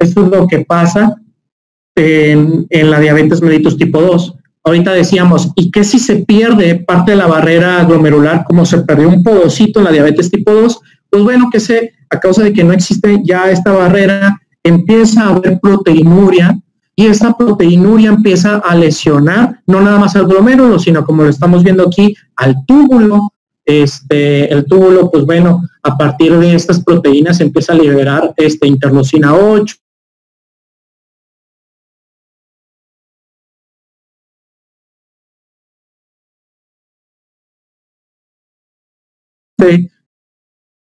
Esto es lo que pasa en la diabetes mellitus tipo 2. Ahorita decíamos, ¿y qué si se pierde parte de la barrera glomerular, como se perdió un podocito en la diabetes tipo 2? Pues bueno, que a causa de que no existe ya esta barrera, empieza a haber proteinuria, y esta proteinuria empieza a lesionar no nada más al glomérulo, sino como lo estamos viendo aquí, al túbulo. El túbulo, pues bueno, a partir de estas proteínas empieza a liberar interleucina 8,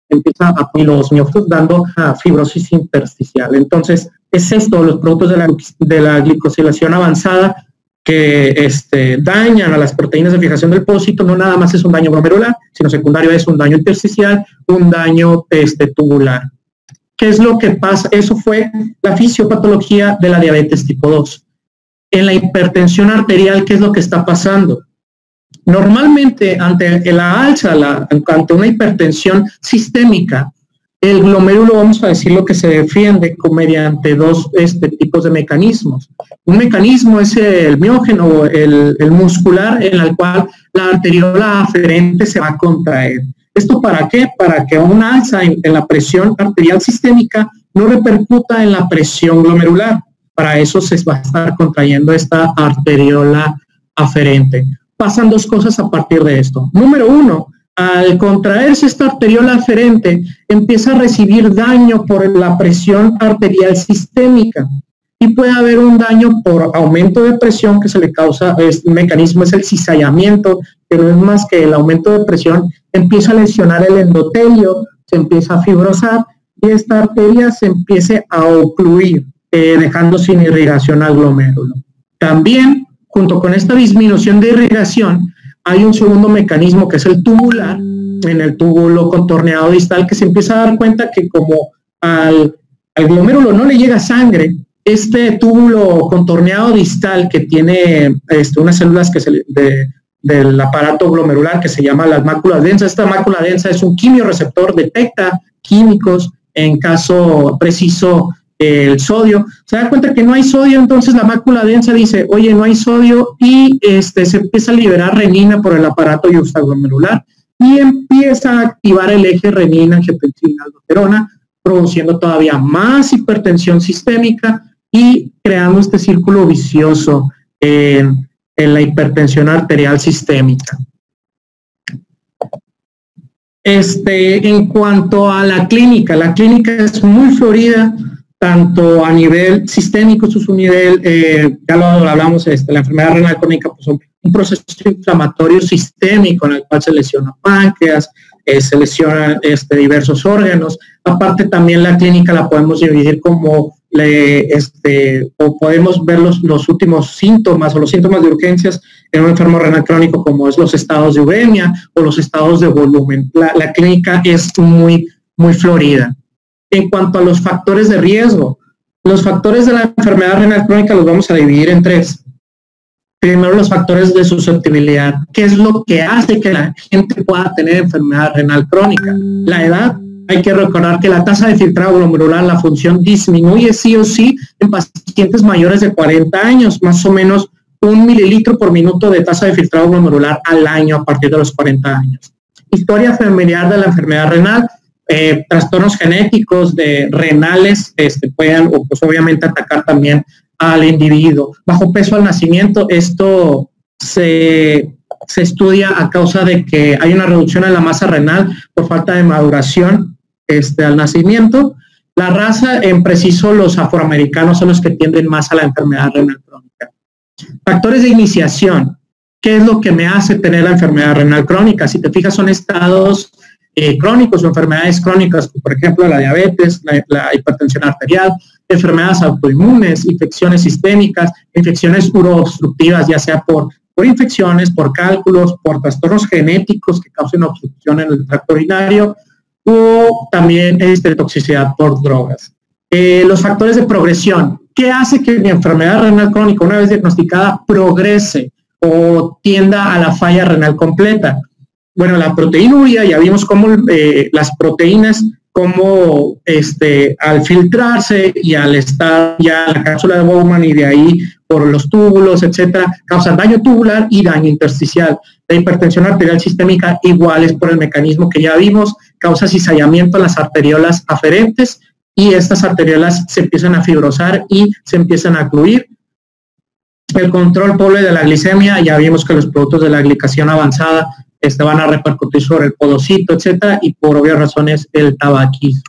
empieza a los miófitos dando a fibrosis intersticial. Entonces, es esto, los productos de la glicosilación avanzada que dañan a las proteínas de fijación del pósito. No nada más es un daño glomerular, sino secundario es un daño intersticial, un daño tubular. ¿Qué es lo que pasa? Eso fue la fisiopatología de la diabetes tipo 2. En la hipertensión arterial, ¿qué es lo que está pasando? Normalmente, ante la alza, ante una hipertensión sistémica, el glomérulo, vamos a decir, lo que se defiende mediante dos tipos de mecanismos. Un mecanismo es el miógeno, el muscular, en el cual la arteriola aferente se va a contraer. ¿Esto para qué? Para que una alza en la presión arterial sistémica no repercuta en la presión glomerular. Para eso se va a estar contrayendo esta arteriola aferente. Pasan dos cosas a partir de esto. Número uno, al contraerse esta arteriola aferente, empieza a recibir daño por la presión arterial sistémica y puede haber un daño por aumento de presión que se le causa, este mecanismo es el cizallamiento, que no es más que el aumento de presión, empieza a lesionar el endotelio, se empieza a fibrosar y esta arteria se empieza a ocluir, dejando sin irrigación al glomérulo. También, junto con esta disminución de irrigación, hay un segundo mecanismo que es el tubular, en el túbulo contorneado distal, que se empieza a dar cuenta que como al glomérulo no le llega sangre, este túbulo contorneado distal que tiene unas células del aparato glomerular que se llama las máculas densas. Esta mácula densa es un quimioreceptor, detecta químicos, en caso preciso el sodio. Se da cuenta que no hay sodio, entonces la mácula densa dice, oye, no hay sodio, y se empieza a liberar renina por el aparato yuxtaglomerular y empieza a activar el eje renina-angiotensina-aldosterona, produciendo todavía más hipertensión sistémica y creando este círculo vicioso en la hipertensión arterial sistémica. En cuanto a la clínica es muy florida, tanto a nivel sistémico, su nivel, ya lo hablamos, la enfermedad renal crónica, pues un proceso inflamatorio sistémico en el cual se lesiona páncreas, se lesionan diversos órganos. Aparte también la clínica la podemos dividir como, o podemos ver los últimos síntomas o los síntomas de urgencias en un enfermo renal crónico, como es los estados de uremia o los estados de volumen. La clínica es muy, muy florida. En cuanto a los factores de riesgo, los factores de la enfermedad renal crónica los vamos a dividir en tres. Primero, los factores de susceptibilidad. ¿Qué es lo que hace que la gente pueda tener enfermedad renal crónica? La edad. Hay que recordar que la tasa de filtrado glomerular, la función, disminuye sí o sí en pacientes mayores de 40 años, más o menos 1 mililitro por minuto de tasa de filtrado glomerular al año a partir de los 40 años. Historia familiar de la enfermedad renal. Trastornos genéticos de renales pueden, pues obviamente, atacar también al individuo. Bajo peso al nacimiento, esto se estudia a causa de que hay una reducción en la masa renal por falta de maduración al nacimiento. La raza, en preciso, los afroamericanos son los que tienden más a la enfermedad renal crónica. Factores de iniciación. ¿Qué es lo que me hace tener la enfermedad renal crónica? Si te fijas, son estados crónicos o enfermedades crónicas, por ejemplo la diabetes, la hipertensión arterial, enfermedades autoinmunes, infecciones sistémicas, infecciones uroobstructivas, ya sea por infecciones, por cálculos, por trastornos genéticos que causen obstrucción en el tracto urinario, o también toxicidad por drogas. Los factores de progresión. ¿Qué hace que mi enfermedad renal crónica, una vez diagnosticada, progrese o tienda a la falla renal completa? Bueno, la proteinuria, ya vimos cómo las proteínas cómo al filtrarse y al estar ya en la cápsula de Bowman y de ahí por los túbulos, etcétera, causa daño tubular y daño intersticial. La hipertensión arterial sistémica igual es por el mecanismo que ya vimos, causa cizallamiento a las arteriolas aferentes y estas arteriolas se empiezan a fibrosar y se empiezan a ocluir. El control pobre de la glicemia, ya vimos que los productos de la glicación avanzada van a repercutir sobre el podocito, etcétera, y por obvias razones el tabaquismo.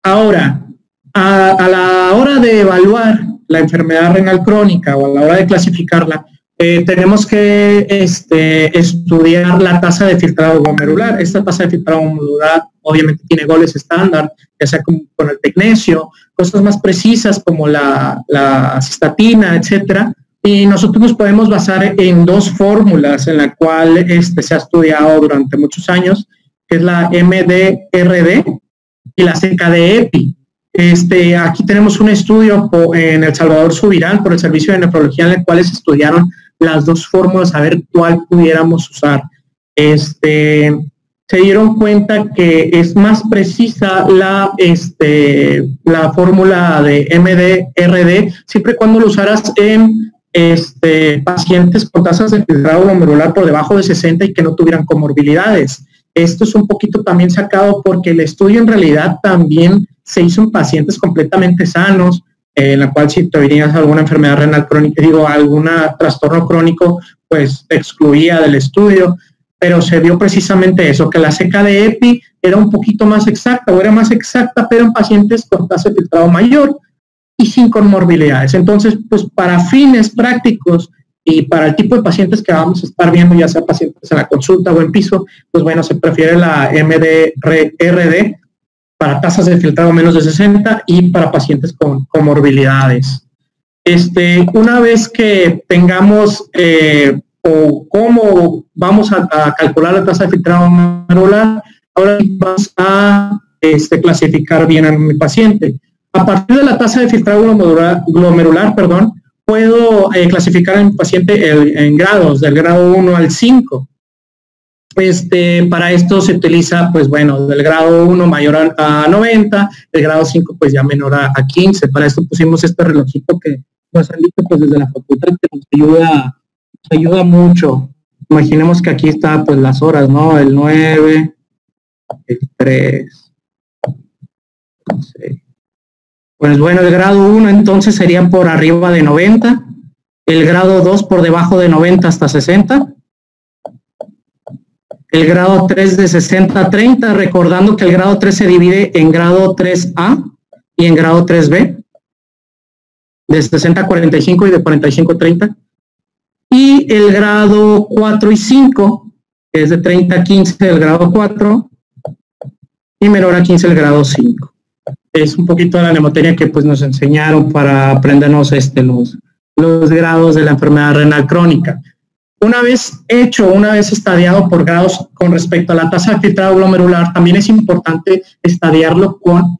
Ahora, a la hora de evaluar la enfermedad renal crónica o a la hora de clasificarla, tenemos que estudiar la tasa de filtrado glomerular. Esta tasa de filtrado glomerular obviamente tiene goles estándar, ya sea con el tecnesio, cosas más precisas como la cistatina, etcétera. Y nosotros nos podemos basar en dos fórmulas en la cual se ha estudiado durante muchos años, que es la MDRD y la CKD-EPI. Aquí tenemos un estudio en El Salvador Subirán por el Servicio de Nefrología en el cual se estudiaron las dos fórmulas a ver cuál pudiéramos usar. Se dieron cuenta que es más precisa la fórmula de MDRD siempre y cuando lo usaras en pacientes con tasas de filtrado glomerular por debajo de 60 y que no tuvieran comorbilidades. Esto es un poquito también sacado porque el estudio en realidad también se hizo en pacientes completamente sanos, en la cual si tenías alguna enfermedad renal crónica, algún trastorno crónico, pues te excluía del estudio, pero se vio precisamente eso, que la CKD-EPI era un poquito más exacta, o era más exacta, pero en pacientes con tasa de filtrado mayor y sin comorbilidades. Entonces, pues para fines prácticos y para el tipo de pacientes que vamos a estar viendo, ya sea pacientes en la consulta o en piso, pues bueno, se prefiere la MDRD para tasas de filtrado menos de 60 y para pacientes con comorbilidades. Una vez que tengamos o cómo vamos a calcular la tasa de filtrado glomerular, ahora vamos a clasificar bien a mi paciente. A partir de la tasa de filtrado glomerular, puedo clasificar a mi paciente en grados, del grado 1 al 5. Para esto se utiliza, pues bueno, del grado 1 mayor a 90, del grado 5 pues ya menor a 15. Para esto pusimos este relojito que nos han dicho pues desde la facultad que nos ayuda mucho. Imaginemos que aquí está pues las horas, ¿no? El 9, el 3, el 6. Pues bueno, el grado 1 entonces sería por arriba de 90, el grado 2 por debajo de 90 hasta 60, el grado 3 de 60 a 30, recordando que el grado 3 se divide en grado 3A y en grado 3B, de 60 a 45 y de 45 a 30, y el grado 4 y 5, que es de 30 a 15 el grado 4, y menor a 15 el grado 5. Es un poquito de la mnemotecnia que pues nos enseñaron para aprendernos los grados de la enfermedad renal crónica. Una vez estadiado por grados con respecto a la tasa de filtrado glomerular, también es importante estadiarlo con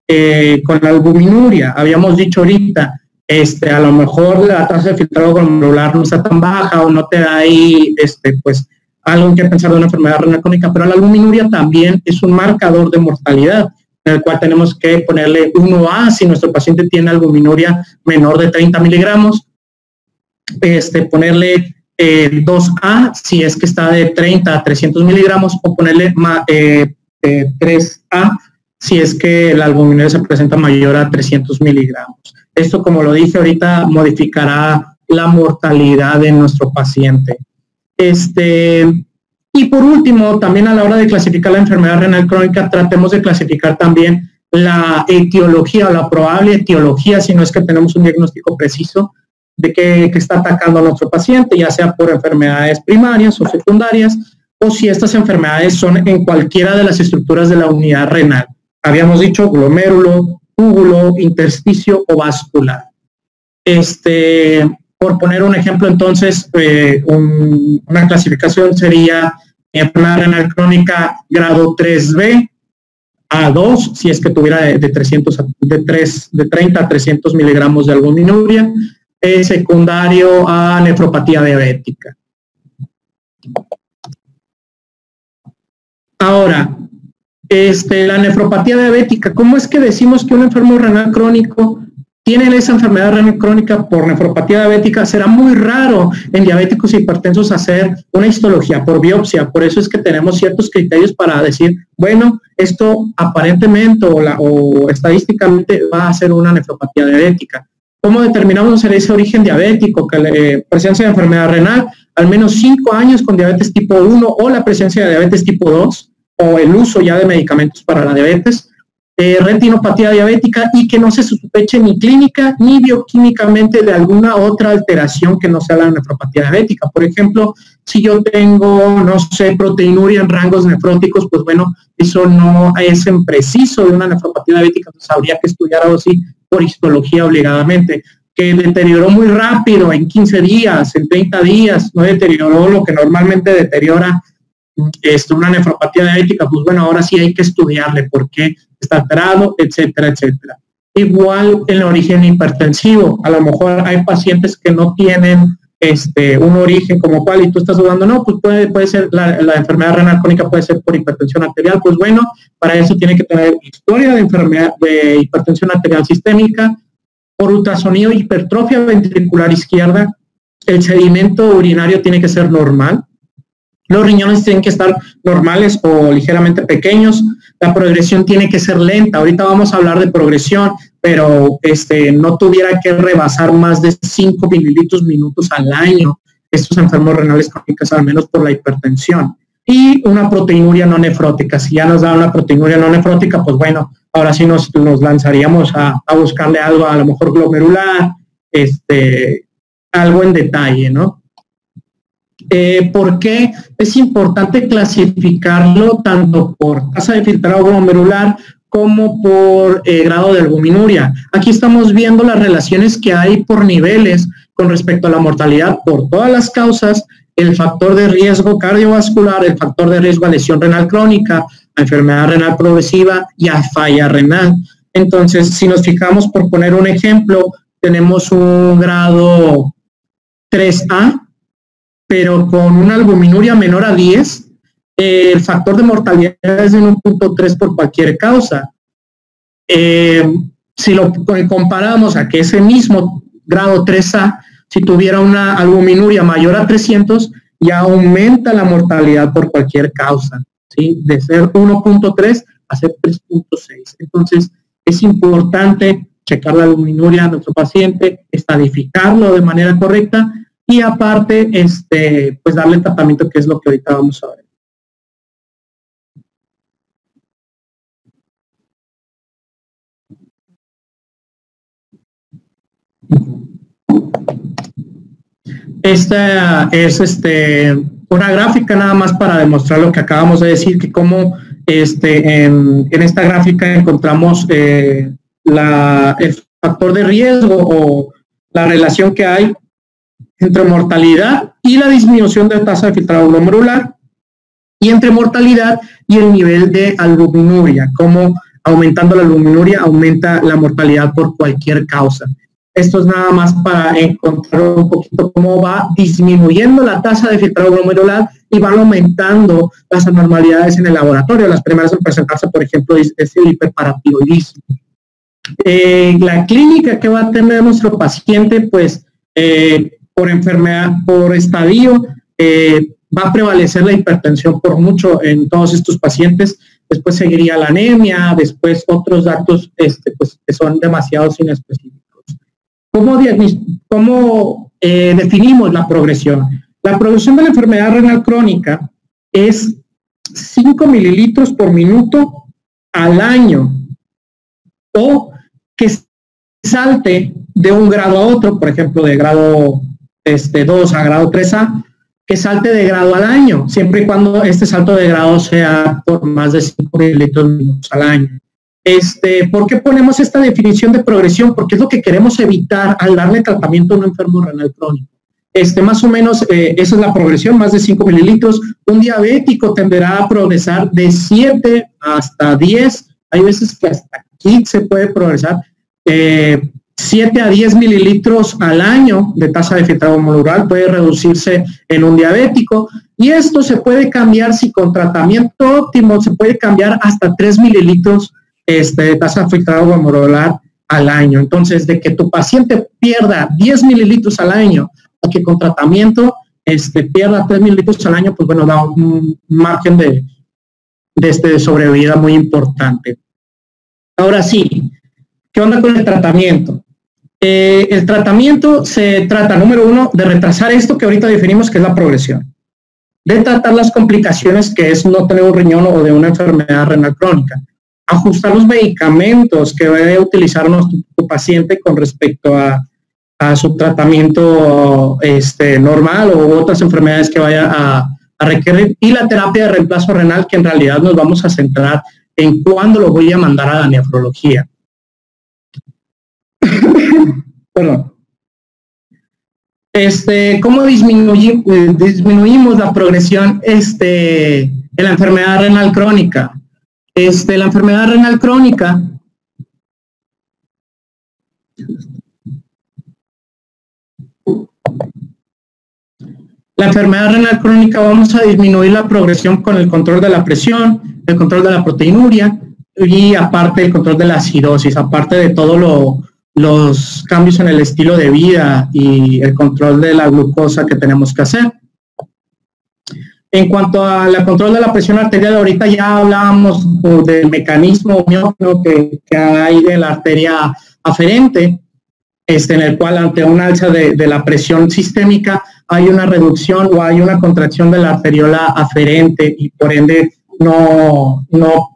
la albuminuria. Habíamos dicho ahorita, a lo mejor la tasa de filtrado glomerular no está tan baja o no te da ahí, pues algo que pensar de una enfermedad renal crónica, pero la albuminuria también es un marcador de mortalidad, en el cual tenemos que ponerle 1A si nuestro paciente tiene albuminuria menor de 30 miligramos, ponerle 2A si es que está de 30 a 300 miligramos, o ponerle 3A si es que la albuminuria se presenta mayor a 300 miligramos. Esto, como lo dije ahorita, modificará la mortalidad de nuestro paciente. Y por último, también a la hora de clasificar la enfermedad renal crónica, tratemos de clasificar también la etiología o la probable etiología, si no es que tenemos un diagnóstico preciso de que está atacando a nuestro paciente, ya sea por enfermedades primarias o secundarias, o si estas enfermedades son en cualquiera de las estructuras de la unidad renal. Habíamos dicho glomérulo, túbulo, intersticio o vascular. Por poner un ejemplo, entonces, una clasificación sería enfermedad renal crónica grado 3B a 2, si es que tuviera de 30 a 300 miligramos de albuminuria, secundario a nefropatía diabética. Ahora, la nefropatía diabética, ¿cómo es que decimos que un enfermo renal crónico tiene esa enfermedad renal crónica por nefropatía diabética? Será muy raro en diabéticos e hipertensos hacer una histología por biopsia, por eso es que tenemos ciertos criterios para decir, bueno, esto aparentemente o estadísticamente va a ser una nefropatía diabética. ¿Cómo determinamos ese origen diabético? Que presencia de enfermedad renal, al menos 5 años con diabetes tipo 1 o la presencia de diabetes tipo 2 o el uso ya de medicamentos para la diabetes, retinopatía diabética y que no se sospeche ni clínica ni bioquímicamente de alguna otra alteración que no sea la nefropatía diabética. Por ejemplo, si yo tengo, no sé, proteinuria en rangos nefróticos, pues bueno, eso no es en preciso de una nefropatía diabética, entonces habría que estudiar algo así por histología obligadamente. Que deterioró muy rápido, en 15 días, en 30 días, no deterioró lo que normalmente deteriora una nefropatía diabética, pues bueno, ahora sí hay que estudiarle por qué está alterado, etcétera, etcétera. Igual el origen hipertensivo, a lo mejor hay pacientes que no tienen un origen como cual y tú estás dudando, no, pues puede ser la enfermedad renal crónica, puede ser por hipertensión arterial, pues bueno, para eso tiene que tener historia de enfermedad de hipertensión arterial sistémica, por ultrasonido hipertrofia ventricular izquierda, el sedimento urinario tiene que ser normal, los riñones tienen que estar normales o ligeramente pequeños, la progresión tiene que ser lenta, ahorita vamos a hablar de progresión, pero no tuviera que rebasar más de 5 mililitros minutos al año, estos enfermos renales crónicos, al menos por la hipertensión, y una proteinuria no nefrótica. Si ya nos da una proteinuria no nefrótica, pues bueno, ahora sí nos lanzaríamos a buscarle algo, a lo mejor glomerular, algo en detalle, ¿no? ¿Por qué es importante clasificarlo tanto por tasa de filtrado glomerular como por grado de albuminuria? Aquí estamos viendo las relaciones que hay por niveles con respecto a la mortalidad por todas las causas, el factor de riesgo cardiovascular, el factor de riesgo a lesión renal crónica, a enfermedad renal progresiva y a falla renal. Entonces, si nos fijamos, por poner un ejemplo, tenemos un grado 3A, pero con una albuminuria menor a 10, el factor de mortalidad es de 1.3 por cualquier causa. Si lo comparamos a que ese mismo grado 3A, si tuviera una albuminuria mayor a 300, ya aumenta la mortalidad por cualquier causa, ¿sí? De ser 1.3 a ser 3.6. Entonces, es importante checar la albuminuria de nuestro paciente, estadificarlo de manera correcta, y aparte, pues darle tratamiento, que es lo que ahorita vamos a ver. Esta es una gráfica nada más para demostrar lo que acabamos de decir, que como en esta gráfica encontramos el factor de riesgo o la relación que hay entre mortalidad y la disminución de tasa de filtrado glomerular, y entre mortalidad y el nivel de albuminuria, como aumentando la albuminuria aumenta la mortalidad por cualquier causa. Esto es nada más para encontrar un poquito cómo va disminuyendo la tasa de filtrado glomerular y van aumentando las anormalidades en el laboratorio. Las primeras en presentarse, por ejemplo, es el hiperparatiroidismo. La clínica que va a tener nuestro paciente, pues, por enfermedad, por estadio, va a prevalecer la hipertensión por mucho en todos estos pacientes. Después seguiría la anemia, después otros datos pues, que son demasiado inespecíficos. ¿Cómo definimos la progresión? La progresión de la enfermedad renal crónica es 5 mililitros por minuto al año, o que salte de un grado a otro, por ejemplo, de grado 2 a grado 3A, que salte de grado al año, siempre y cuando este salto de grado sea por más de 5 mililitros minutos al año. ¿Por qué ponemos esta definición de progresión? Porque es lo que queremos evitar al darle tratamiento a un enfermo renal crónico. Más o menos, esa es la progresión, más de 5 mililitros. Un diabético tenderá a progresar de 7 hasta 10, hay veces que hasta 15 puede progresar, 7 a 10 mililitros al año de tasa de filtrado glomerular puede reducirse en un diabético, y esto se puede cambiar si con tratamiento óptimo se puede cambiar hasta 3 mililitros de tasa de filtrado glomerular al año. Entonces, de que tu paciente pierda 10 mililitros al año a que con tratamiento pierda 3 mililitros al año, pues bueno, da un margen de sobrevida muy importante. Ahora sí, ¿qué onda con el tratamiento? El tratamiento se trata, número uno, de retrasar esto que ahorita definimos que es la progresión, de tratar las complicaciones que es no tener un riñón o de una enfermedad renal crónica, ajustar los medicamentos que debe utilizar nuestro paciente con respecto a su tratamiento normal o otras enfermedades que vaya a requerir, y la terapia de reemplazo renal, que en realidad nos vamos a centrar en cuándo lo voy a mandar a la nefrología. Perdón. ¿Cómo disminuimos la progresión en la enfermedad renal crónica? La enfermedad renal crónica vamos a disminuir la progresión con el control de la presión, el control de la proteinuria y aparte el control de la acidosis, aparte de todos los cambios en el estilo de vida y el control de la glucosa que tenemos que hacer. En cuanto al control de la presión arterial, ahorita ya hablábamos del mecanismo que hay de la arteria aferente, en el cual ante un alza de la presión sistémica hay una reducción o hay una contracción de la arteriola aferente y por ende no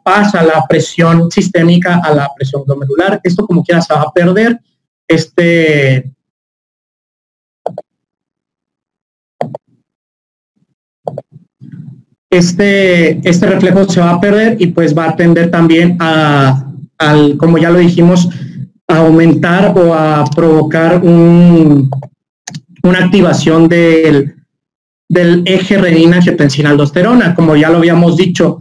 pasa la presión sistémica a la presión glomerular. Esto como quiera se va a perder. Este reflejo se va a perder y pues va a tender también como ya lo dijimos, a aumentar o a provocar una activación del eje renina-angiotensina-aldosterona. Como ya lo habíamos dicho,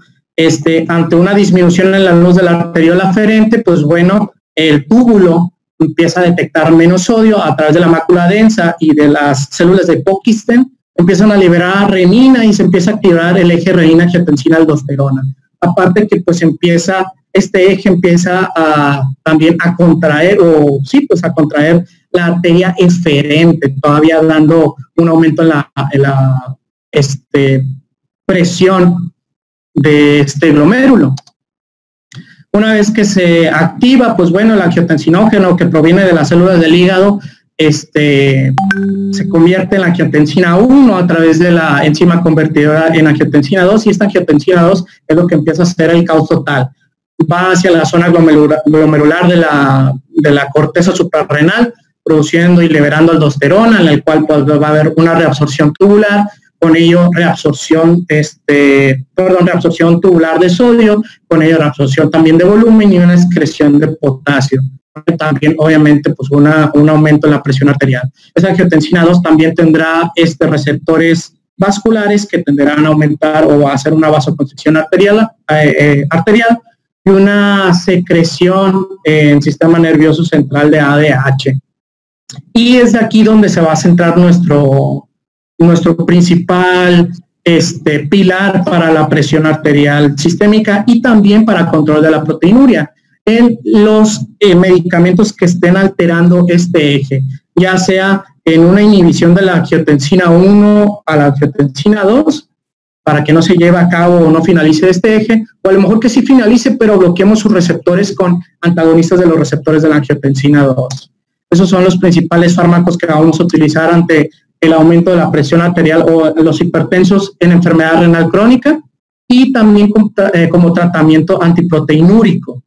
ante una disminución en la luz de la arteriola aferente, pues bueno, el túbulo empieza a detectar menos sodio a través de la mácula densa y de las células de Purkinje, empiezan a liberar renina y se empieza a activar el eje renina-angiotensina-aldosterona. Aparte que pues este eje empieza también a contraer, a contraer la arteria eferente, todavía dando un aumento en la presión de este glomérulo. Una vez que se activa, pues bueno, el angiotensinógeno que proviene de las células del hígado, se convierte en la angiotensina 1 a través de la enzima convertidora en angiotensina 2, y esta angiotensina 2 es lo que empieza a hacer el caos total. Va hacia la zona glomerular de la corteza suprarrenal, produciendo y liberando aldosterona, en el cual pues, va a haber una reabsorción tubular, con ello reabsorción tubular de sodio, con ello reabsorción también de volumen y una excreción de potasio. También obviamente pues un aumento en la presión arterial. Esa angiotensina 2 también tendrá receptores vasculares que tenderán a aumentar o a hacer una vasoconstricción arterial y una secreción en el sistema nervioso central de ADH. Y es de aquí donde se va a centrar nuestro principal pilar para la presión arterial sistémica y también para control de la proteinuria, en los medicamentos que estén alterando este eje, ya sea en una inhibición de la angiotensina 1 a la angiotensina 2, para que no se lleve a cabo o no finalice este eje, o a lo mejor que sí finalice, pero bloqueemos sus receptores con antagonistas de los receptores de la angiotensina 2. Esos son los principales fármacos que vamos a utilizar ante el aumento de la presión arterial o los hipertensos en enfermedad renal crónica, y también como tratamiento antiproteinúrico.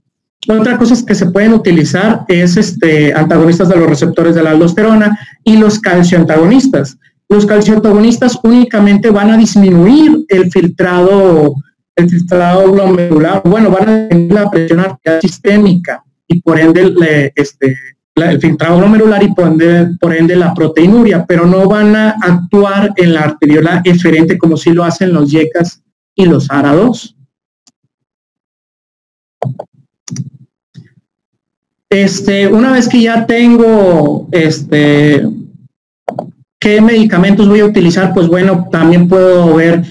Otra cosa que se pueden utilizar es antagonistas de los receptores de la aldosterona y los calcioantagonistas. Los calcioantagonistas únicamente van a disminuir el filtrado glomerular, bueno, van a disminuir la presión arterial sistémica y por ende el filtrado glomerular y por ende la proteinuria, pero no van a actuar en la arteriola eferente como sí lo hacen los YECAS y los ARA2. Una vez que ya tengo qué medicamentos voy a utilizar, pues bueno, también puedo ver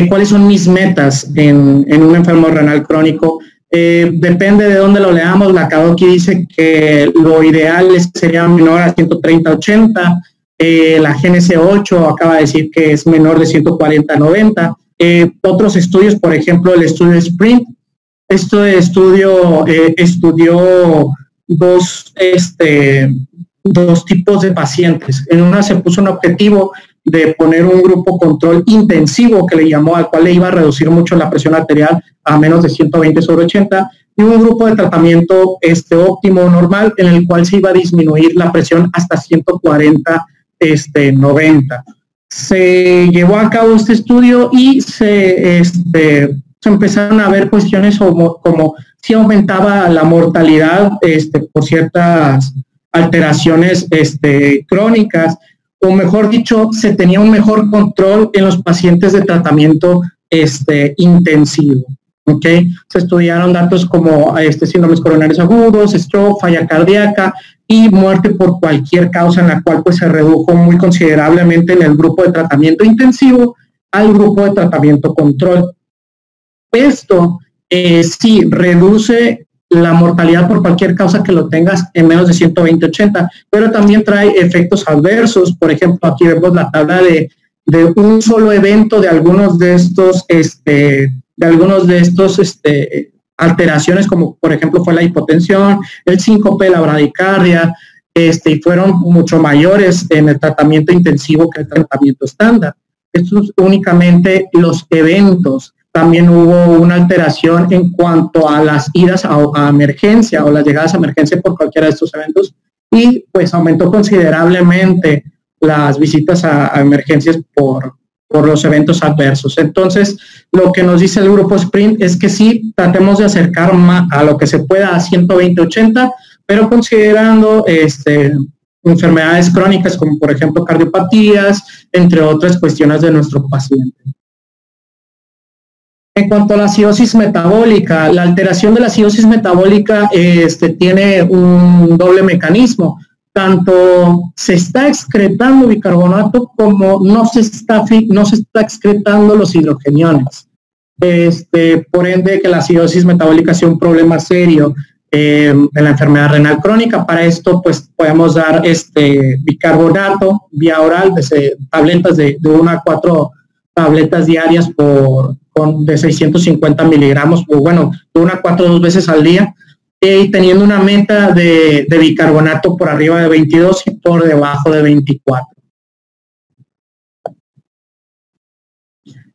cuáles son mis metas en un enfermo renal crónico. Depende de dónde lo leamos. La CADOCI dice que lo ideal sería menor a 130-80. La GNC8 acaba de decir que es menor de 140-90. Otros estudios, por ejemplo, el estudio SPRINT, este estudio estudió dos tipos de pacientes. En una se puso un objetivo de poner un grupo control intensivo, que le llamó, al cual le iba a reducir mucho la presión arterial a menos de 120/80, y un grupo de tratamiento óptimo normal, en el cual se iba a disminuir la presión hasta 140/90. Se llevó a cabo este estudio y se empezaron a ver cuestiones como si aumentaba la mortalidad por ciertas alteraciones crónicas, o mejor dicho, se tenía un mejor control en los pacientes de tratamiento intensivo. ¿Okay? Se estudiaron datos como síndromes coronarios agudos, stroke, falla cardíaca y muerte por cualquier causa, en la cual pues se redujo muy considerablemente en el grupo de tratamiento intensivo al grupo de tratamiento control. Esto sí reduce la mortalidad por cualquier causa que lo tengas en menos de 120/80, pero también trae efectos adversos. Por ejemplo, aquí vemos la tabla de un solo evento de algunos de estos alteraciones, como por ejemplo fue la hipotensión, el síncope, la bradicardia, y fueron mucho mayores en el tratamiento intensivo que el tratamiento estándar. Estos únicamente los eventos. También hubo una alteración en cuanto a las idas a emergencia o las llegadas a emergencia por cualquiera de estos eventos, y pues aumentó considerablemente las visitas a emergencias por los eventos adversos. Entonces, lo que nos dice el grupo SPRINT es que sí, tratemos de acercar a lo que se pueda a 120/80, pero considerando enfermedades crónicas como por ejemplo cardiopatías, entre otras cuestiones de nuestro paciente. En cuanto a la acidosis metabólica, la alteración de la acidosis metabólica tiene un doble mecanismo. Tanto se está excretando bicarbonato como no se está excretando los hidrogeniones. Por ende, que la acidosis metabólica sea un problema serio en la enfermedad renal crónica. Para esto, pues podemos dar bicarbonato vía oral, tabletas de 1 a 4 tabletas diarias de 650 miligramos, o bueno, de 1 a 4 2 veces al día, y teniendo una meta de bicarbonato por arriba de 22 y por debajo de 24.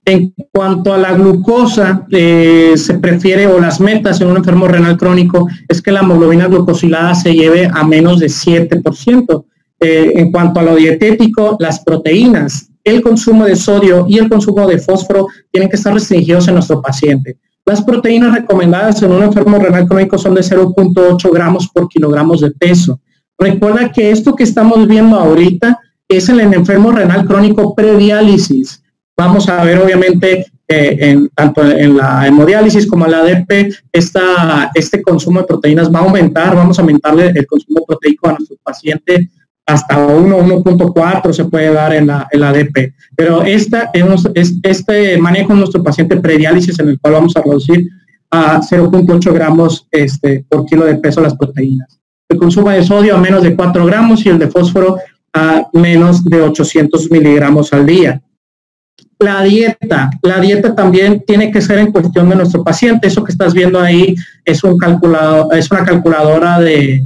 En cuanto a la glucosa, se prefiere, o las metas en un enfermo renal crónico, es que la hemoglobina glucosilada se lleve a menos de 7%. En cuanto a lo dietético, las proteínas, el consumo de sodio y el consumo de fósforo tienen que estar restringidos en nuestro paciente. Las proteínas recomendadas en un enfermo renal crónico son de 0.8 gramos por kilogramos de peso. Recuerda que esto que estamos viendo ahorita es en el enfermo renal crónico prediálisis. Vamos a ver, obviamente, tanto en la hemodiálisis como en la ADP, este consumo de proteínas va a aumentar. Vamos a aumentarle el consumo proteico a nuestro paciente hasta 1.4 se puede dar en la ADP. Pero este manejo en nuestro paciente prediálisis, en el cual vamos a reducir a 0.8 gramos por kilo de peso las proteínas. El consumo de sodio a menos de 4 gramos y el de fósforo a menos de 800 miligramos al día. La dieta también tiene que ser en cuestión de nuestro paciente. Eso que estás viendo ahí es una calculadora de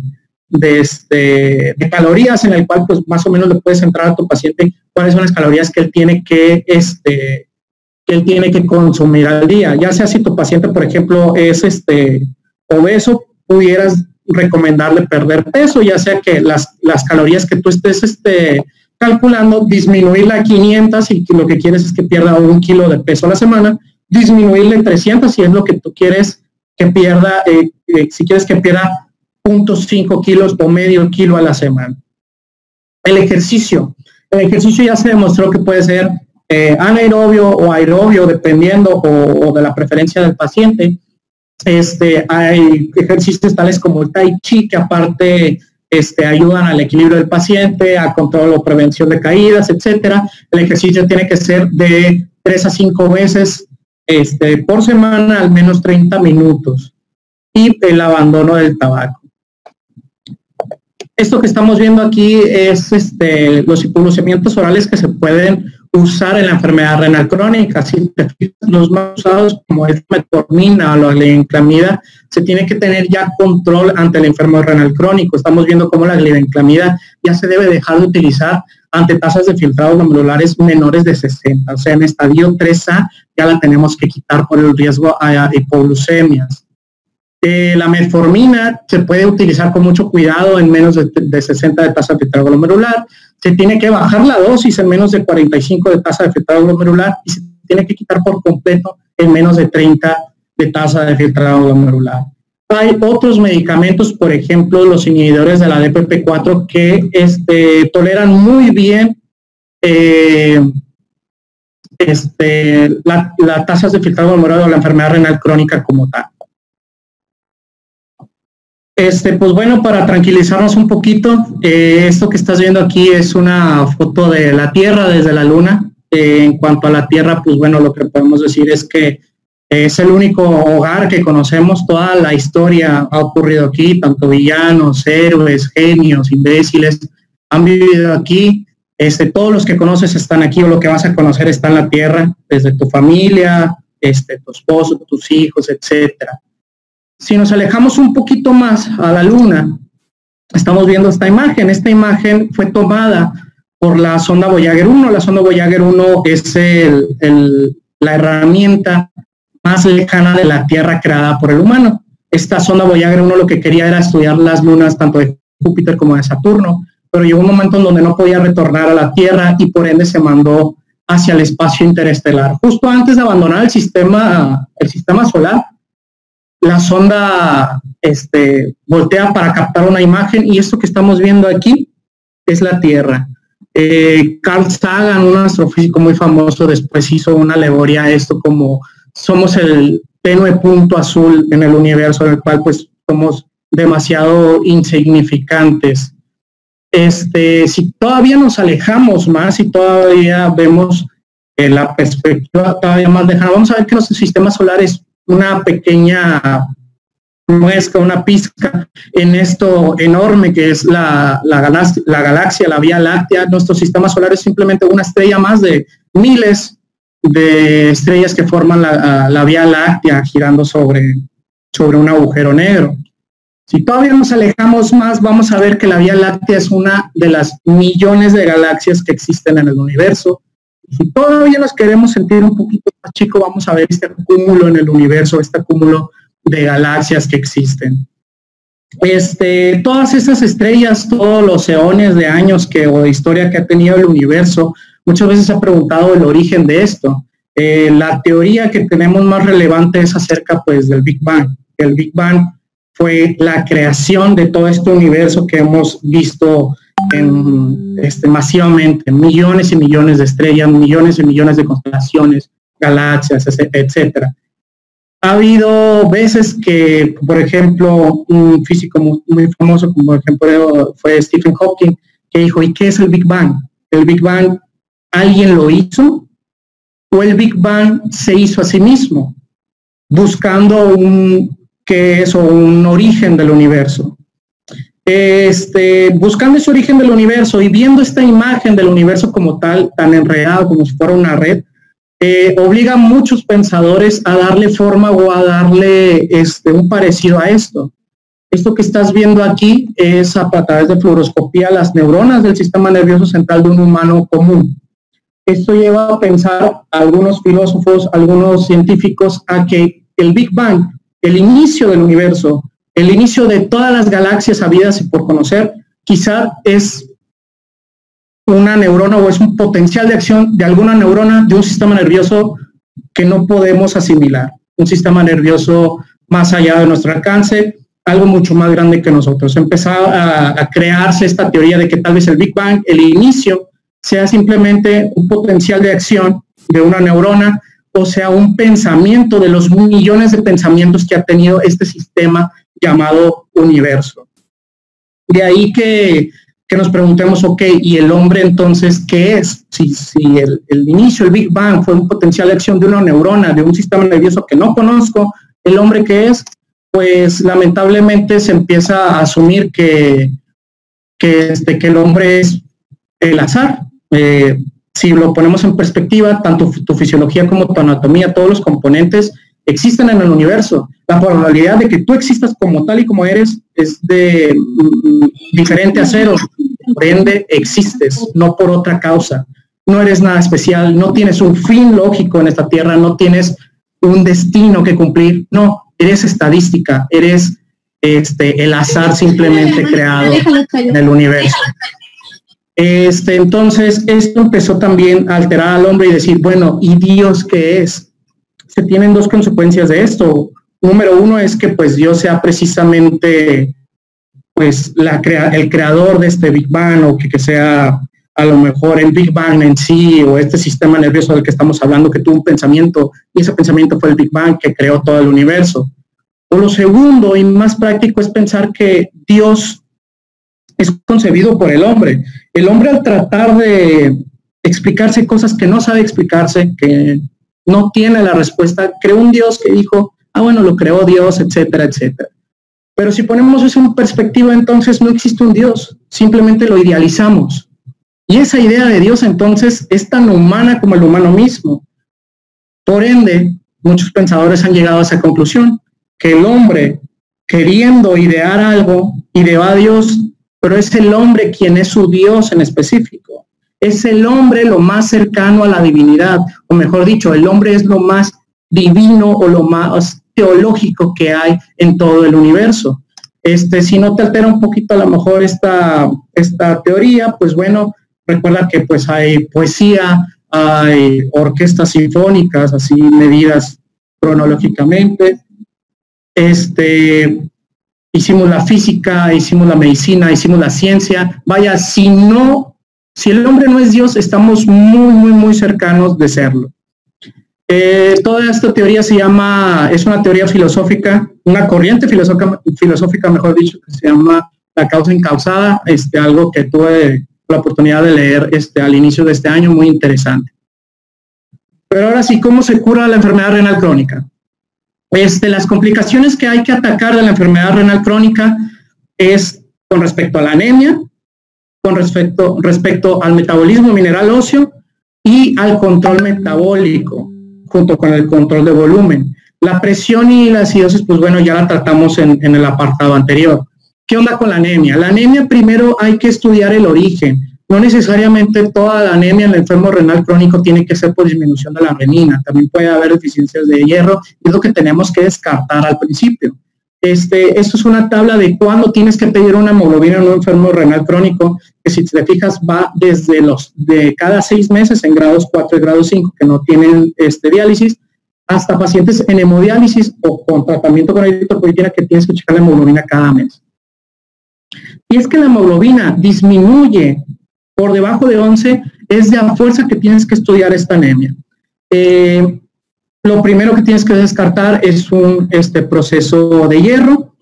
calorías, en el cual pues más o menos le puedes entrar a tu paciente cuáles son las calorías que él tiene que consumir al día. Ya sea si tu paciente, por ejemplo, es obeso, pudieras recomendarle perder peso, ya sea que las calorías que tú estés calculando, disminuirla a 500 y lo que quieres es que pierda 1 kilo de peso a la semana, disminuirle en 300 si es lo que tú quieres que pierda, si quieres que pierda 0.5 kilos o medio kilo a la semana. El ejercicio ya se demostró que puede ser anaerobio o aerobio, dependiendo o de la preferencia del paciente. Hay ejercicios tales como el Tai Chi, que aparte ayudan al equilibrio del paciente, a control o prevención de caídas, etcétera. El ejercicio tiene que ser de 3 a 5 veces por semana, al menos 30 minutos. Y el abandono del tabaco. Esto que estamos viendo aquí es los hipoglucemiantos orales que se pueden usar en la enfermedad renal crónica. Si te fijas, los más usados, como es metformina o la glibenclamida, se tiene que tener ya control ante el enfermo renal crónico. Estamos viendo cómo la glibenclamida ya se debe dejar de utilizar ante tasas de filtrado glomerulares menores de 60. O sea, en estadio 3A ya la tenemos que quitar por el riesgo a hipoglucemias. La metformina se puede utilizar con mucho cuidado en menos de 60 de tasa de filtrado glomerular. Se tiene que bajar la dosis en menos de 45 de tasa de filtrado glomerular y se tiene que quitar por completo en menos de 30 de tasa de filtrado glomerular. Hay otros medicamentos, por ejemplo, los inhibidores de la DPP4 que toleran muy bien las tasas de filtrado glomerular o la enfermedad renal crónica como tal. Pues bueno, para tranquilizarnos un poquito, esto que estás viendo aquí es una foto de la Tierra desde la Luna. En cuanto a la Tierra, pues bueno, lo que podemos decir es que es el único hogar que conocemos. Toda la historia ha ocurrido aquí, tanto villanos, héroes, genios, imbéciles, han vivido aquí. Todos los que conoces están aquí, o lo que vas a conocer está en la Tierra, desde tu familia, tu esposo, tus hijos, etcétera. Si nos alejamos un poquito más a la Luna, estamos viendo esta imagen. Esta imagen fue tomada por la sonda Voyager 1. La sonda Voyager 1 es la herramienta más lejana de la Tierra creada por el humano. Esta sonda Voyager 1 lo que quería era estudiar las lunas tanto de Júpiter como de Saturno, pero llegó un momento en donde no podía retornar a la Tierra y por ende se mandó hacia el espacio interestelar. Justo antes de abandonar el sistema solar, la sonda voltea para captar una imagen y esto que estamos viendo aquí es la Tierra. Carl Sagan, un astrofísico muy famoso, después hizo una alegoría a esto como somos el tenue punto azul en el universo, en el cual pues somos demasiado insignificantes. Si todavía nos alejamos más y todavía vemos la perspectiva todavía más lejana, vamos a ver que nuestro sistema solar es una pequeña muesca, una pizca en esto enorme que es la galaxia, la Vía Láctea. Nuestro sistema solar es simplemente una estrella más de miles de estrellas que forman la Vía Láctea girando sobre un agujero negro. Si todavía nos alejamos más, vamos a ver que la Vía Láctea es una de las millones de galaxias que existen en el universo. Si todavía nos queremos sentir un poquito más chico, vamos a ver este cúmulo en el universo, este cúmulo de galaxias que existen. Todas esas estrellas, todos los eones de años o de historia que ha tenido el universo, muchas veces se ha preguntado el origen de esto. La teoría que tenemos más relevante es acerca pues del Big Bang. El Big Bang fue la creación de todo este universo que hemos visto masivamente, millones y millones de estrellas, millones y millones de constelaciones, galaxias, etcétera. Ha habido veces que, por ejemplo, un físico muy famoso, como por ejemplo fue Stephen Hawking, que dijo, ¿y qué es el Big Bang? ¿El Big Bang alguien lo hizo? ¿O el Big Bang se hizo a sí mismo, buscando un origen del universo? Buscando ese origen del universo y viendo esta imagen del universo como tal, tan enredado como si fuera una red, obliga a muchos pensadores a darle forma o a darle un parecido a esto. Esto que estás viendo aquí es a través de fluoroscopía las neuronas del sistema nervioso central de un humano común. Esto lleva a pensar a algunos filósofos, algunos científicos, a que el Big Bang, el inicio del universo, el inicio de todas las galaxias habidas y por conocer, quizá es una neurona o es un potencial de acción de alguna neurona de un sistema nervioso que no podemos asimilar, un sistema nervioso más allá de nuestro alcance, algo mucho más grande que nosotros. Empezaba a crearse esta teoría de que tal vez el Big Bang, el inicio, sea simplemente un potencial de acción de una neurona o sea un pensamiento de los millones de pensamientos que ha tenido este sistema llamado universo. De ahí que nos preguntemos, ok, ¿y el hombre entonces qué es? Si el inicio, el Big Bang, fue un potencial de acción de una neurona, de un sistema nervioso que no conozco, ¿el hombre qué es? Pues lamentablemente se empieza a asumir que el hombre es el azar. Si lo ponemos en perspectiva, tanto tu fisiología como tu anatomía, todos los componentes existen en el universo. La probabilidad de que tú existas como tal y como eres es de diferente a cero. Por ende, existes, no por otra causa. No eres nada especial, no tienes un fin lógico en esta tierra, no tienes un destino que cumplir. No, eres estadística, eres el azar simplemente creado en el universo. Entonces, esto empezó también a alterar al hombre y decir, bueno, ¿y Dios qué es? Se tienen dos consecuencias de esto. Número uno es que pues Dios sea precisamente pues el creador de este Big Bang, o que sea a lo mejor el Big Bang en sí, o este sistema nervioso del que estamos hablando, que tuvo un pensamiento, y ese pensamiento fue el Big Bang que creó todo el universo. O lo segundo y más práctico es pensar que Dios es concebido por el hombre. El hombre, al tratar de explicarse cosas que no sabe explicarse, que no tiene la respuesta, creó un Dios que dijo, bueno, lo creó Dios, etcétera, etcétera. Pero si ponemos eso en perspectiva, entonces no existe un Dios, simplemente lo idealizamos. Y esa idea de Dios entonces es tan humana como el humano mismo. Por ende, muchos pensadores han llegado a esa conclusión, que el hombre, queriendo idear algo, ideó a Dios, pero es el hombre quien es su Dios en específico. Es el hombre lo más cercano a la divinidad, o mejor dicho, el hombre es lo más divino o lo más teológico que hay en todo el universo. Si no te altera un poquito a lo mejor esta teoría, pues bueno, recuerda que pues hay poesía, hay orquestas sinfónicas, así medidas cronológicamente. Hicimos la física, hicimos la medicina, hicimos la ciencia. Vaya, si el hombre no es Dios, estamos muy, muy, muy cercanos de serlo. Toda esta teoría es una teoría filosófica, una corriente filosófica, mejor dicho, que se llama la causa incausada, algo que tuve la oportunidad de leer al inicio de este año, muy interesante. Pero ahora sí, ¿cómo se cura la enfermedad renal crónica? Las complicaciones que hay que atacar de la enfermedad renal crónica es con respecto a la anemia, con respecto al metabolismo mineral óseo y al control metabólico, junto con el control de volumen. La presión y la acidosis, pues bueno, ya la tratamos en el apartado anterior. ¿Qué onda con la anemia? La anemia, primero hay que estudiar el origen. No necesariamente toda la anemia en el enfermo renal crónico tiene que ser por disminución de la renina. También puede haber deficiencias de hierro, y es lo que tenemos que descartar al principio. Esto es una tabla de cuándo tienes que pedir una hemoglobina en un enfermo renal crónico, que si te fijas va desde de cada 6 meses en grados 4 y grado 5 que no tienen diálisis, hasta pacientes en hemodiálisis o con tratamiento con eritropoyetina que tienes que checar la hemoglobina cada mes. Y es que la hemoglobina disminuye por debajo de 11, es de a fuerza que tienes que estudiar esta anemia. Lo primero que tienes que descartar es un proceso de hierro.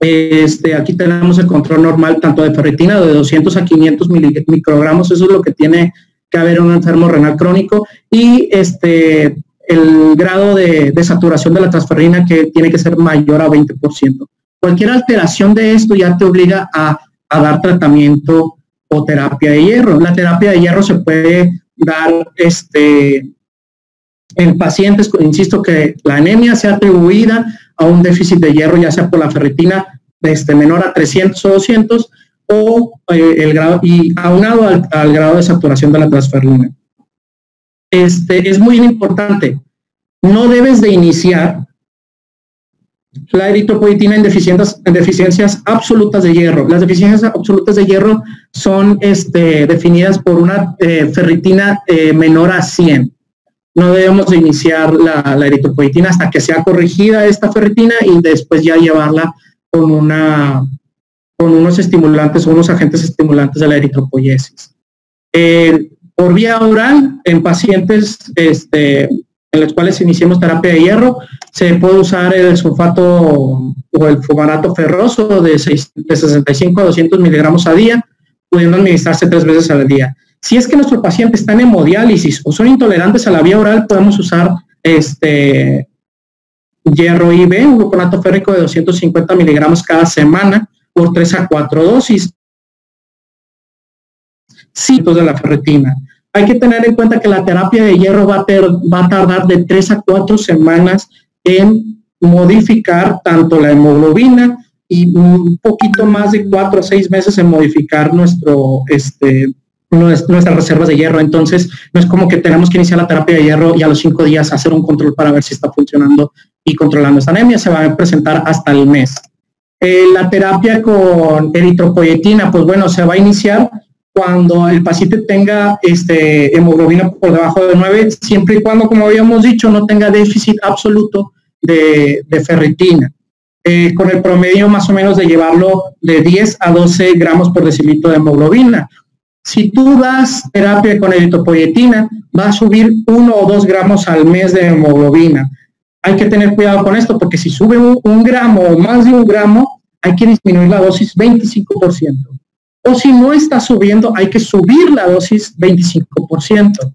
Aquí tenemos el control normal tanto de ferritina de 200 a 500 microgramos, eso es lo que tiene que haber en un enfermo renal crónico, y el grado de saturación de la transferrina, que tiene que ser mayor a 20%. Cualquier alteración de esto ya te obliga a dar tratamiento o terapia de hierro. La terapia de hierro se puede dar en pacientes, insisto, que la anemia sea atribuida a un déficit de hierro, ya sea por la ferritina menor a 300 o 200, o el grado, y aunado al grado de saturación de la transferrina. Es muy importante, no debes de iniciar la eritropoyetina en deficiencias absolutas de hierro. Las deficiencias absolutas de hierro son definidas por una ferritina menor a 100. No debemos de iniciar la eritropoyetina hasta que sea corrigida esta ferritina, y después ya llevarla con unos estimulantes o unos agentes estimulantes de la eritropoyesis. Por vía oral, en pacientes en los cuales iniciemos terapia de hierro, se puede usar el sulfato o el fumarato ferroso de 65 a 200 miligramos a día, pudiendo administrarse 3 veces al día. Si es que nuestro paciente está en hemodiálisis o son intolerantes a la vía oral, podemos usar hierro IV, un gluconato férrico de 250 miligramos cada semana por 3 a 4 dosis. Citos de la ferritina. Hay que tener en cuenta que la terapia de hierro va a tardar de 3 a 4 semanas en modificar tanto la hemoglobina y un poquito más de 4 a 6 meses en modificar nuestras reservas de hierro. Entonces, no es como que tenemos que iniciar la terapia de hierro y a los 5 días hacer un control para ver si está funcionando y controlando esta anemia. Se va a presentar hasta el mes. La terapia con eritropoyetina, pues bueno, se va a iniciar cuando el paciente tenga hemoglobina por debajo de 9, siempre y cuando, como habíamos dicho, no tenga déficit absoluto de ferritina, con el promedio más o menos de llevarlo de 10 a 12 gramos por decilitro de hemoglobina. Si tú das terapia con eritropoyetina, va a subir 1 o 2 gramos al mes de hemoglobina. Hay que tener cuidado con esto, porque si sube un gramo o más de 1 gramo, hay que disminuir la dosis 25%. O si no está subiendo, hay que subir la dosis 25%.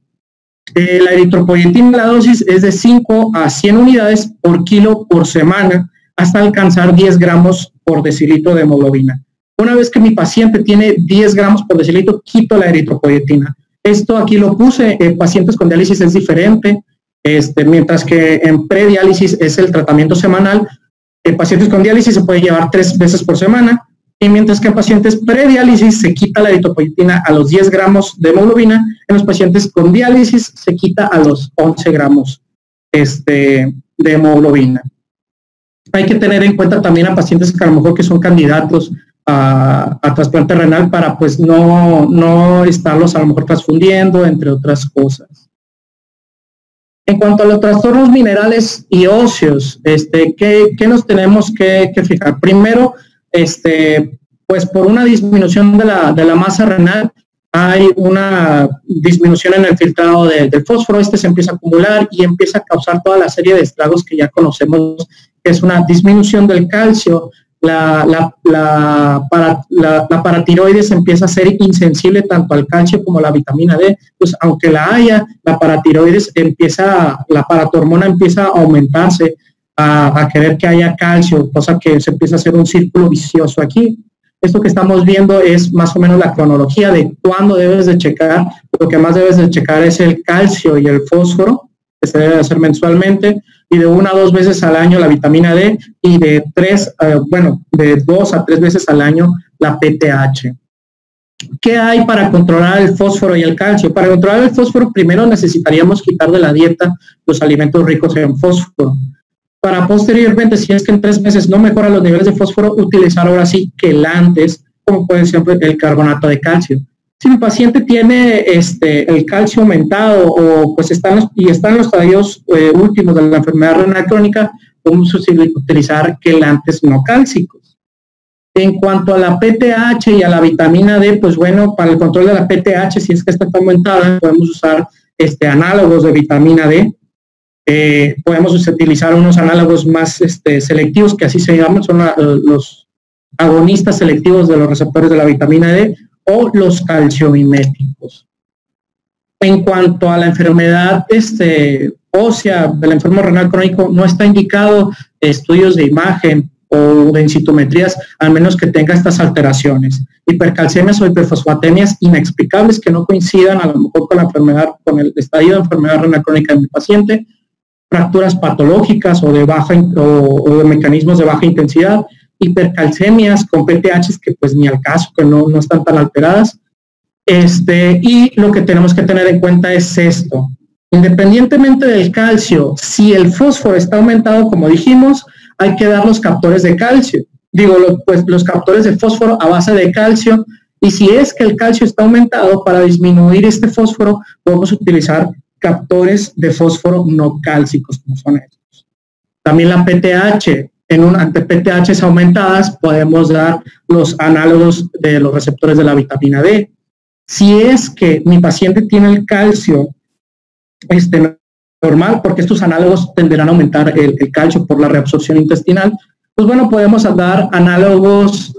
La eritropoyetina, la dosis es de 5 a 100 unidades por kilo por semana, hasta alcanzar 10 gramos por decilitro de hemoglobina. Una vez que mi paciente tiene 10 gramos por decilitro, quito la eritropoyetina. Esto aquí lo puse, en pacientes con diálisis es diferente, mientras que en prediálisis es el tratamiento semanal. En pacientes con diálisis se puede llevar 3 veces por semana, y mientras que en pacientes prediálisis se quita la eritropoyetina a los 10 gramos de hemoglobina, en los pacientes con diálisis se quita a los 11 gramos de hemoglobina. Hay que tener en cuenta también a pacientes que a lo mejor que son candidatos a trasplante renal para pues no estarlos a lo mejor transfundiendo, entre otras cosas. En cuanto a los trastornos minerales y óseos, ¿qué nos tenemos que fijar? Primero, pues por una disminución de la masa renal, hay una disminución en el filtrado del fósforo. Se empieza a acumular y empieza a causar toda la serie de estragos que ya conocemos, que es una disminución del calcio. La paratiroides empieza a ser insensible tanto al calcio como a la vitamina D. Pues aunque la haya, la paratiroides la paratormona empieza a aumentarse, a querer que haya calcio, cosa que se empieza a hacer un círculo vicioso aquí. Esto que estamos viendo es más o menos la cronología de cuándo debes de checar. Lo que más debes de checar es el calcio y el fósforo, que se debe hacer mensualmente, y de 1 a 2 veces al año la vitamina D, y de 2 a 3 veces al año la PTH. ¿Qué hay para controlar el fósforo y el calcio? Para controlar el fósforo, primero necesitaríamos quitar de la dieta los alimentos ricos en fósforo. Para posteriormente, si es que en 3 meses no mejora los niveles de fósforo, utilizar ahora sí quelantes, como puede ser el carbonato de calcio. Si mi paciente tiene el calcio aumentado o pues está en los estadios últimos de la enfermedad renal crónica, podemos utilizar quelantes no cálcicos. En cuanto a la PTH y a la vitamina D, pues bueno, para el control de la PTH, si es que está aumentada, podemos usar análogos de vitamina D. Podemos utilizar unos análogos más selectivos, que así se llaman, son los agonistas selectivos de los receptores de la vitamina D, o los calciomiméticos. En cuanto a la enfermedad ósea del enfermo renal crónico, no está indicado estudios de imagen o densitometrías, al menos que tenga estas alteraciones. Hipercalcemias o hiperfosfatemias inexplicables que no coincidan a lo mejor con la enfermedad, con el estadio de enfermedad renal crónica de mi paciente, fracturas patológicas o de mecanismos de baja intensidad, hipercalcemias con PTHs que pues ni al caso, que no están tan alteradas. Y lo que tenemos que tener en cuenta es esto: independientemente del calcio, si el fósforo está aumentado, como dijimos, hay que dar los captores de calcio, los captores de fósforo a base de calcio, y si es que el calcio está aumentado, para disminuir este fósforo podemos utilizar captores de fósforo no cálcicos, como son estos. También la PTH, ante PTHs aumentadas podemos dar los análogos de los receptores de la vitamina D. Si es que mi paciente tiene el calcio normal, porque estos análogos tenderán a aumentar el calcio por la reabsorción intestinal. Pues bueno, podemos dar análogos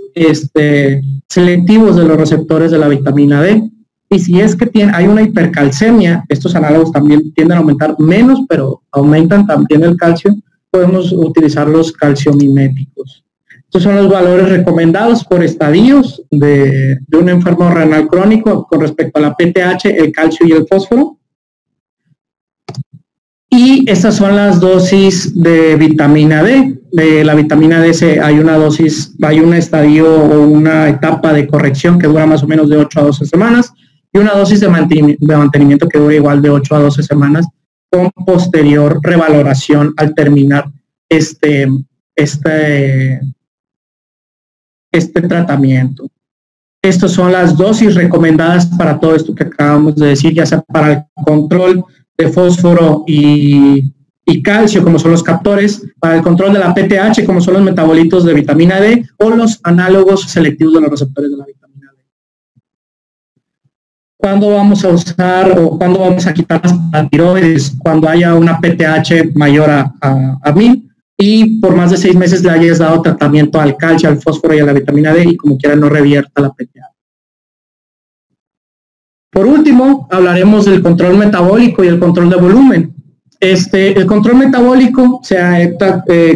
selectivos de los receptores de la vitamina D. Y si es que hay una hipercalcemia, estos análogos también tienden a aumentar menos, pero aumentan también el calcio. Podemos utilizar los calciomiméticos. Estos son los valores recomendados por estadios de un enfermo renal crónico con respecto a la PTH, el calcio y el fósforo. Y estas son las dosis de vitamina D. De la vitamina D hay una dosis, hay un estadio o una etapa de corrección que dura más o menos de 8 a 12 semanas y una dosis de mantenimiento que dura igual de 8 a 12 semanas con posterior revaloración al terminar este tratamiento. Estas son las dosis recomendadas para todo esto que acabamos de decir, ya sea para el control de fósforo y calcio, como son los captores, para el control de la PTH, como son los metabolitos de vitamina D, o los análogos selectivos de los receptores de la vitamina D. ¿Cuándo vamos a usar o cuándo vamos a quitar las tiroides? Cuando haya una PTH mayor a 1000 y por más de 6 meses le hayas dado tratamiento al calcio, al fósforo y a la vitamina D y como quiera no revierta la PTH. Por último, hablaremos del control metabólico y el control de volumen. El control metabólico,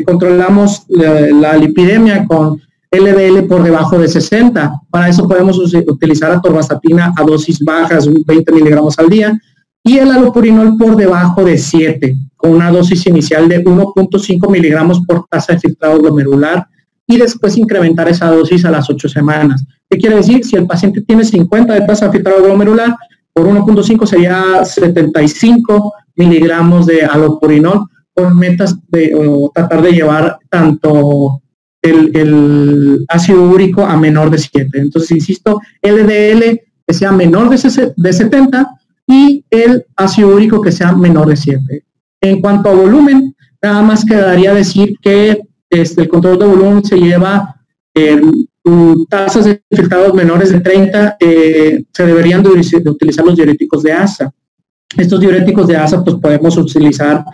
controlamos la lipidemia con LDL por debajo de 60. Para eso podemos utilizar atorvastatina a dosis bajas, 20 miligramos al día, y el allopurinol por debajo de 7, con una dosis inicial de 1.5 miligramos por taza de filtrado glomerular, y después incrementar esa dosis a las 8 semanas. ¿Qué quiere decir? Si el paciente tiene 50 de tasa de filtrado glomerular, por 1.5 sería 75 miligramos de allopurinol, con metas de tratar de llevar tanto el ácido úrico a menor de 7. Entonces, insisto, LDL que sea menor de 70 y el ácido úrico que sea menor de 7. En cuanto a volumen, nada más quedaría decir que el control de volumen se lleva tasas de filtrados menores de 30, se deberían de utilizar los diuréticos de ASA. Estos diuréticos de ASA, pues podemos utilizar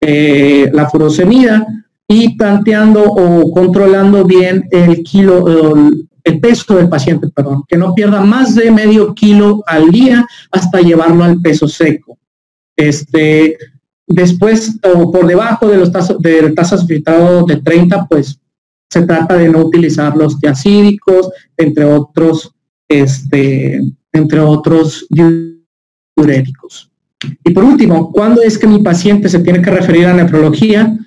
la furosemida y planteando o controlando bien el peso del paciente, perdón, que no pierda más de medio kilo al día hasta llevarlo al peso seco. Después, o por debajo de tasas de filtrado de 30, pues se trata de no utilizar los tiacídicos, entre otros diuréticos. Y por último, ¿cuándo es que mi paciente se tiene que referir a nefrología?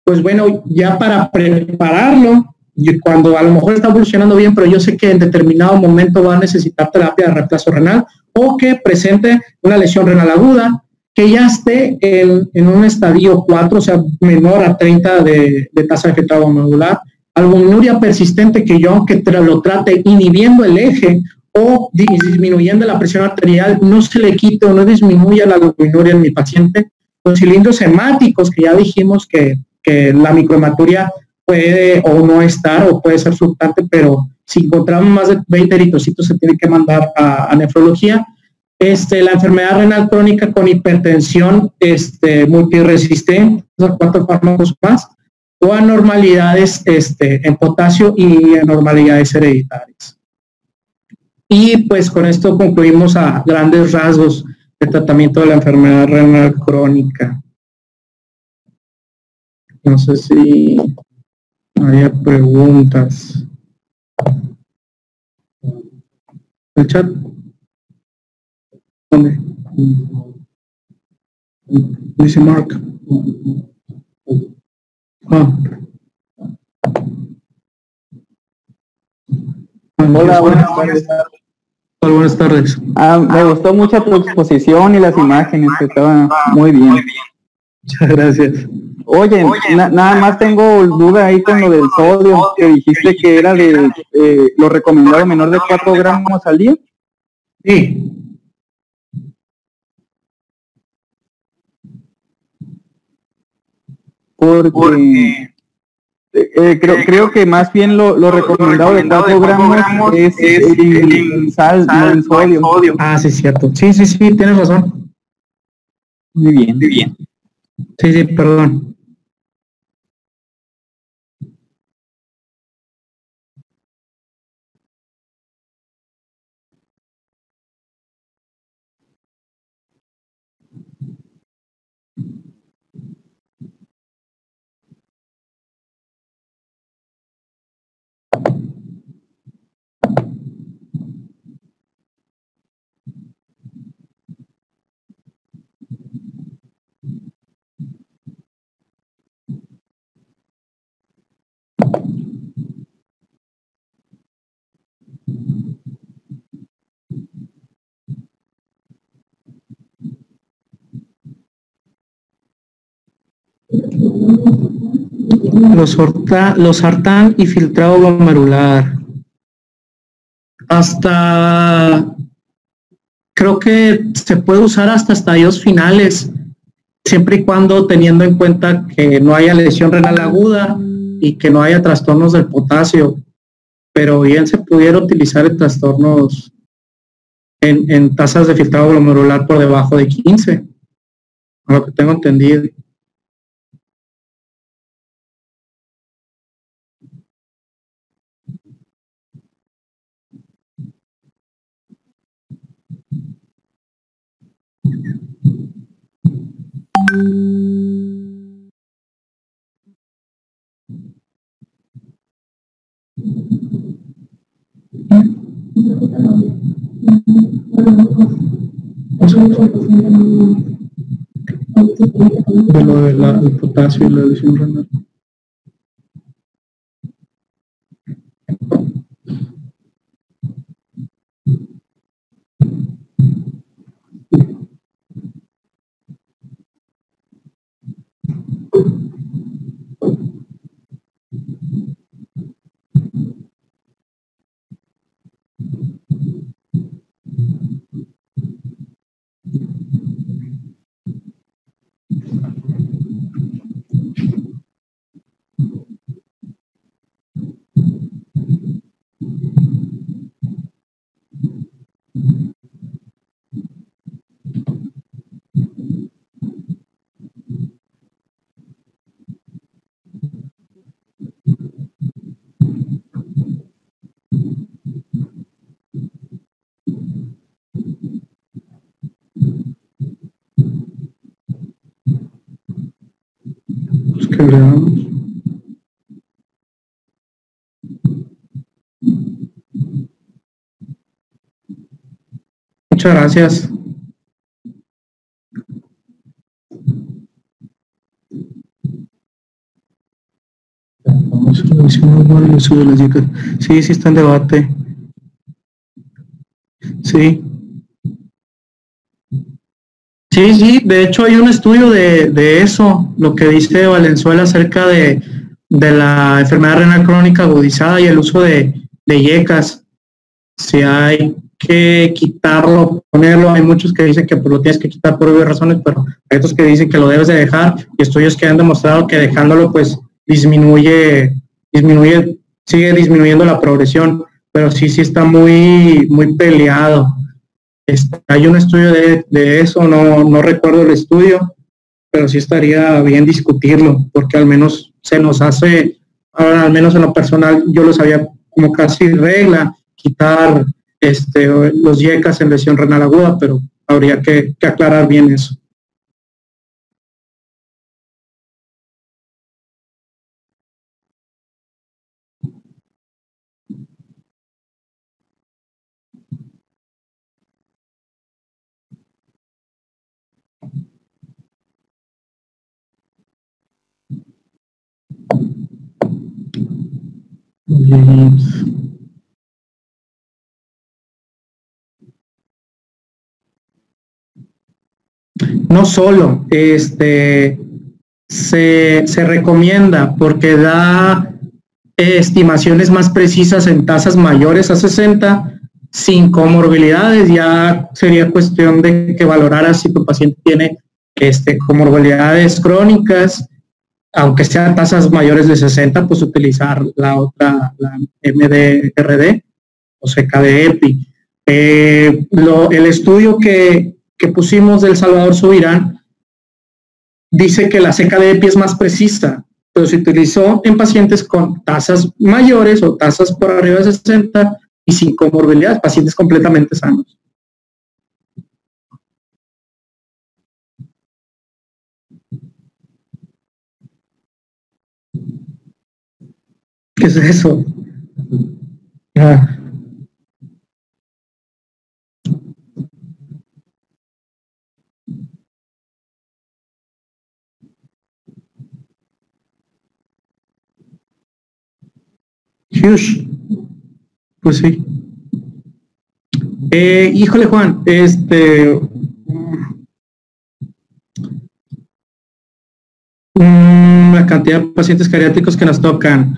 Pues bueno, ya para prepararlo, cuando a lo mejor está evolucionando bien, pero yo sé que en determinado momento va a necesitar terapia de reemplazo renal o que presente una lesión renal aguda, que ya esté en un estadio 4, o sea, menor a 30 de tasa de filtrado glomerular, albuminuria persistente que yo, aunque lo trate inhibiendo el eje o disminuyendo la presión arterial, no se le quite o no disminuya la albuminuria en mi paciente. Los cilindros hemáticos, que ya dijimos que la microhematuria puede o no estar o puede ser fluctuante, pero si encontramos más de 20 eritrocitos se tiene que mandar a nefrología. La enfermedad renal crónica con hipertensión multiresistente, 4 fármacos más, o anormalidades en potasio y anormalidades hereditarias. Y pues con esto concluimos a grandes rasgos el tratamiento de la enfermedad renal crónica. No sé si hay preguntas. ¿El chat? ¿Dónde? Dice Mark. Hola, buenas tardes. Hola, buenas tardes. Me gustó mucho tu exposición y las imágenes, que estaban muy bien. Muchas gracias. Oye, nada más tengo duda ahí con lo del sodio, que dijiste que era de lo recomendado menor de 4 gramos al día. Sí. Porque creo que más bien lo recomendado de 4 gramos es el sal, no el sodio. Ah, sí, cierto. Sí, tienes razón. Muy bien. Sí, perdón. Los sartán y filtrado glomerular. Hasta, creo que se puede usar hasta estadios finales, siempre y cuando teniendo en cuenta que no haya lesión renal aguda y que no haya trastornos del potasio, pero bien se pudiera utilizar en trastornos en tasas de filtrado glomerular por debajo de 15, a lo que tengo entendido. De lo del potasio y la lesión renal. Pues que veamos. Muchas gracias. Sí, sí está en debate. Sí. Sí, de hecho hay un estudio de eso, lo que dice Valenzuela acerca de la enfermedad renal crónica agudizada y el uso de IECAS. Si hay que quitarlo, ponerlo, hay muchos que dicen que pues, lo tienes que quitar por obvias razones, pero hay otros que dicen que lo debes de dejar, y estudios que han demostrado que dejándolo pues disminuye, sigue disminuyendo la progresión, pero sí está muy peleado. Hay un estudio de eso, no recuerdo el estudio, pero sí estaría bien discutirlo, porque al menos se nos hace, ahora al menos en lo personal, yo lo sabía como casi regla, quitar los IECAS en lesión renal aguda, pero habría que aclarar bien eso. No solo, se recomienda porque da estimaciones más precisas en tasas mayores a 60 sin comorbilidades. Ya sería cuestión de que valorara si tu paciente tiene comorbilidades crónicas, aunque sean tasas mayores de 60, pues utilizar la otra, la MDRD o CKD-EPI. El estudio que pusimos del Salvador Subirán dice que la CK de EPI es más precisa, pero se utilizó en pacientes con tasas mayores o tasas por arriba de 60 y sin comorbilidades, pacientes completamente sanos. ¿Qué es eso? Ah. Huge. Pues sí. Híjole, Juan, la cantidad de pacientes geriátricos que nos tocan.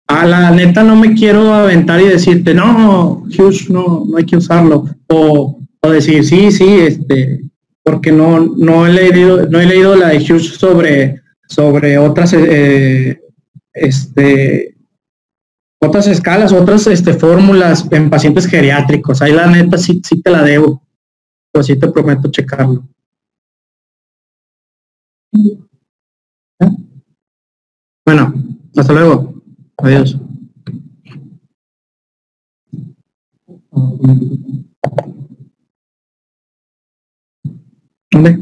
A la neta no me quiero aventar y decirte, no, Huge, no hay que usarlo. O decir, sí, porque no he leído la de Huge sobre otras, otras escalas, otras fórmulas en pacientes geriátricos. Ahí la neta sí te la debo, pero sí te prometo checarlo. Bueno, hasta luego. Adiós. ¿Dónde?